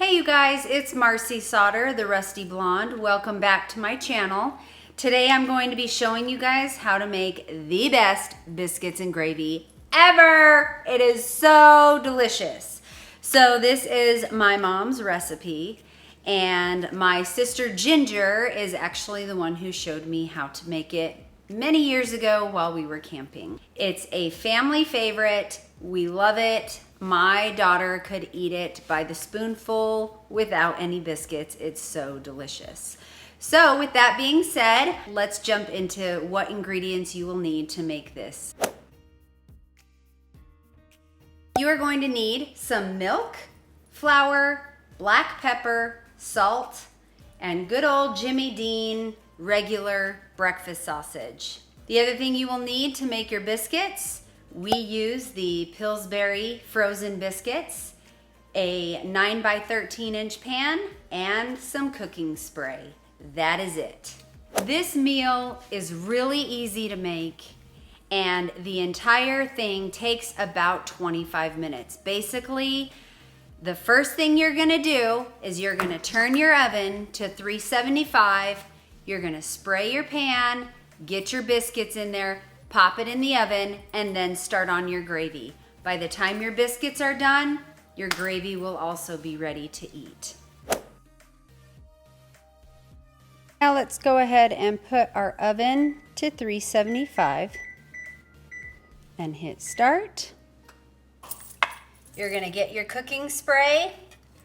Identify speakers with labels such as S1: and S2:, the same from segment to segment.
S1: Hey you guys, it's Marci Sauter, the Rusty Blonde. Welcome back to my channel. Today I'm going to be showing you guys how to make the best biscuits and gravy ever. It is so delicious. So this is my mom's recipe, and my sister Ginger is actually the one who showed me how to make it many years ago while we were camping. It's a family favorite. We love it. My daughter could eat it by the spoonful without any biscuits. It's so delicious. So with that being said, let's jump into what ingredients you will need to make this. You are going to need some milk, flour, black pepper, salt, and good old Jimmy Dean regular breakfast sausage. The other thing you will need to make your biscuits, we use the Pillsbury frozen biscuits, a 9 by 13 inch pan, and some cooking spray. That is it. This meal is really easy to make, and the entire thing takes about 25 minutes. Basically, the first thing you're gonna do is you're gonna turn your oven to 375. You're gonna spray your pan, get your biscuits in there, pop it in the oven, and then start on your gravy. By the time your biscuits are done, your gravy will also be ready to eat. Now let's go ahead and put our oven to 375 and hit start. You're gonna get your cooking spray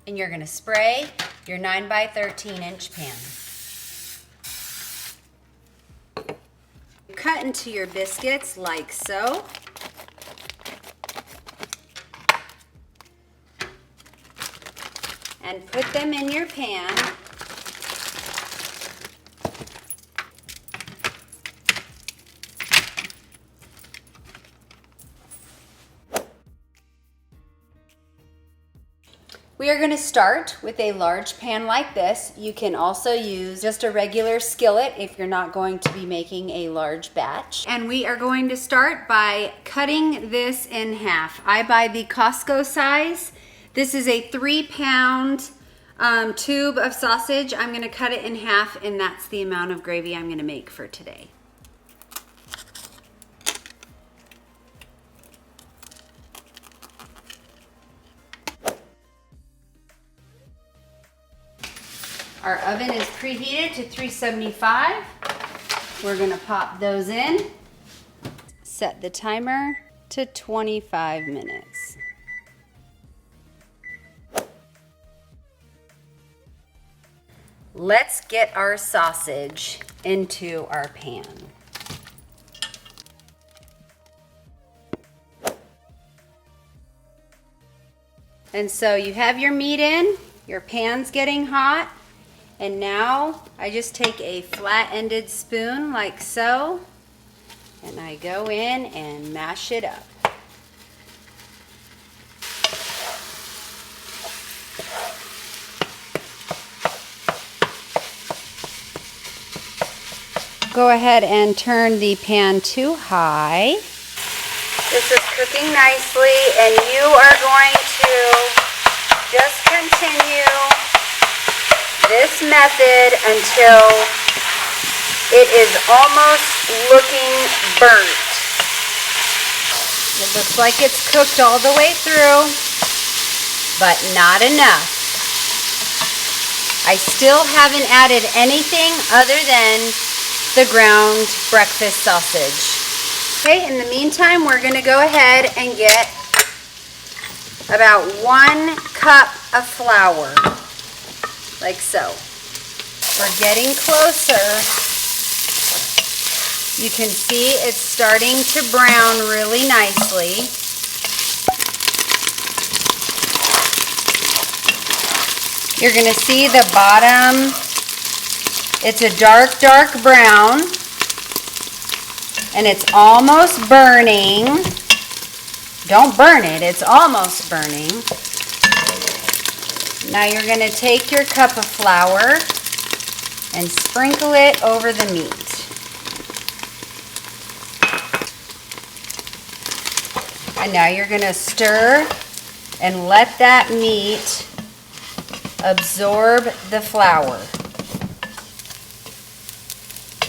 S1: and you're gonna spray your 9 by 13 inch pan. Cut into your biscuits like so. And put them in your pan. We are going to start with a large pan like this. You can also use just a regular skillet if you're not going to be making a large batch. And we are going to start by cutting this in half. I buy the Costco size. This is a 3-pound tube of sausage. I'm going to cut it in half, and that's the amount of gravy I'm going to make for today. Our oven is preheated to 375. We're gonna pop those in. Set the timer to 25 minutes. Let's get our sausage into our pan. And so you have your meat in, your pan's getting hot. And now I just take a flat-ended spoon like so, and I go in and mash it up. Go ahead and turn the pan to high. This is cooking nicely, and you are going to just continue this method until it is almost looking burnt. It looks like it's cooked all the way through, but not enough. I still haven't added anything other than the ground breakfast sausage. Okay, in the meantime, we're gonna go ahead and get about 1 cup of flour. Like so. We're getting closer. You can see it's starting to brown really nicely. You're going to see the bottom. It's a dark, dark brown. And it's almost burning. Don't burn it. It's almost burning. Now you're going to take your cup of flour and sprinkle it over the meat. And now you're going to stir and let that meat absorb the flour.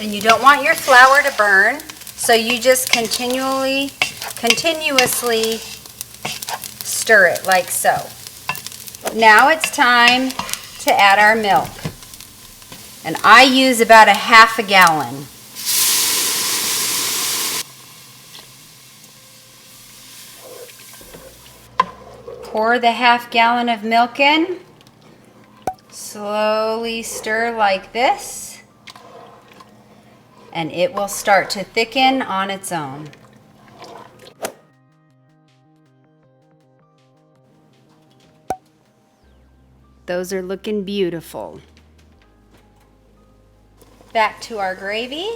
S1: And you don't want your flour to burn, so you just continuously stir it like so. Now it's time to add our milk. And I use about a half a gallon. Pour the half gallon of milk in. Slowly stir like this. And it will start to thicken on its own. Those are looking beautiful. Back to our gravy.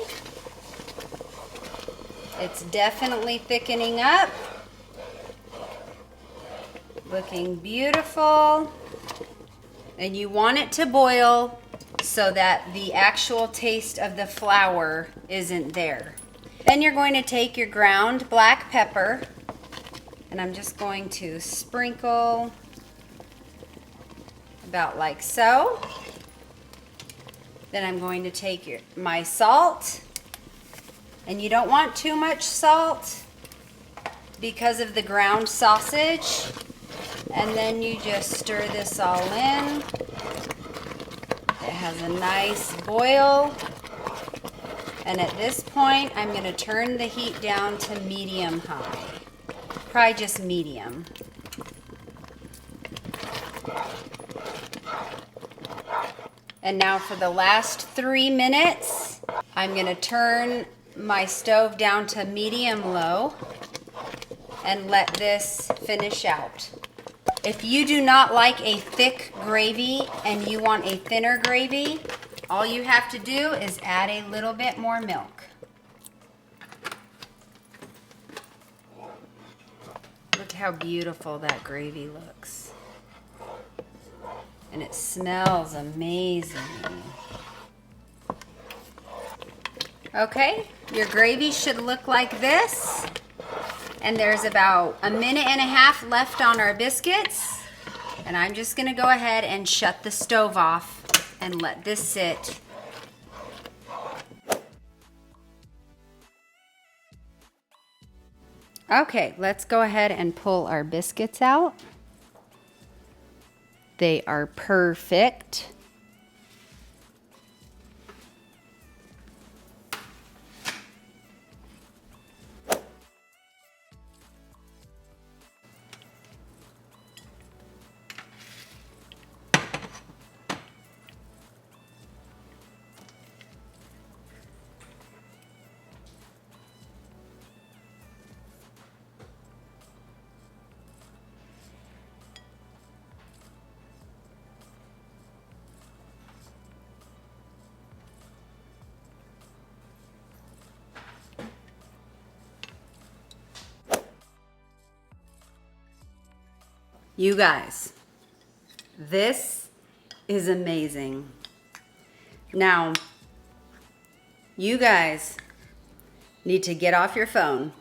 S1: It's definitely thickening up. Looking beautiful. And you want it to boil so that the actual taste of the flour isn't there. Then you're going to take your ground black pepper, and I'm just going to sprinkle about like so. Then I'm going to take my salt, and you don't want too much salt because of the ground sausage. And then you just stir this all in. It has a nice boil. And at this point, I'm going to turn the heat down to medium high. Probably just medium. And now for the last 3 minutes, I'm going to turn my stove down to medium low and let this finish out. If you do not like a thick gravy and you want a thinner gravy, all you have to do is add a little bit more milk. Look how beautiful that gravy looks. And it smells amazing. Okay, your gravy should look like this. And there's about 1.5 minutes left on our biscuits. And I'm just gonna go ahead and shut the stove off and let this sit. Okay, let's go ahead and pull our biscuits out. They are perfect. You guys, this is amazing. Now, you guys need to get off your phone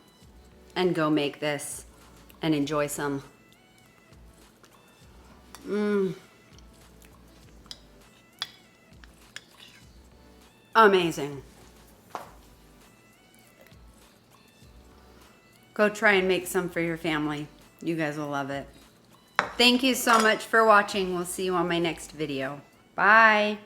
S1: and go make this and enjoy some. Amazing. Go try and make some for your family. You guys will love it. Thank you so much for watching. We'll see you on my next video. Bye.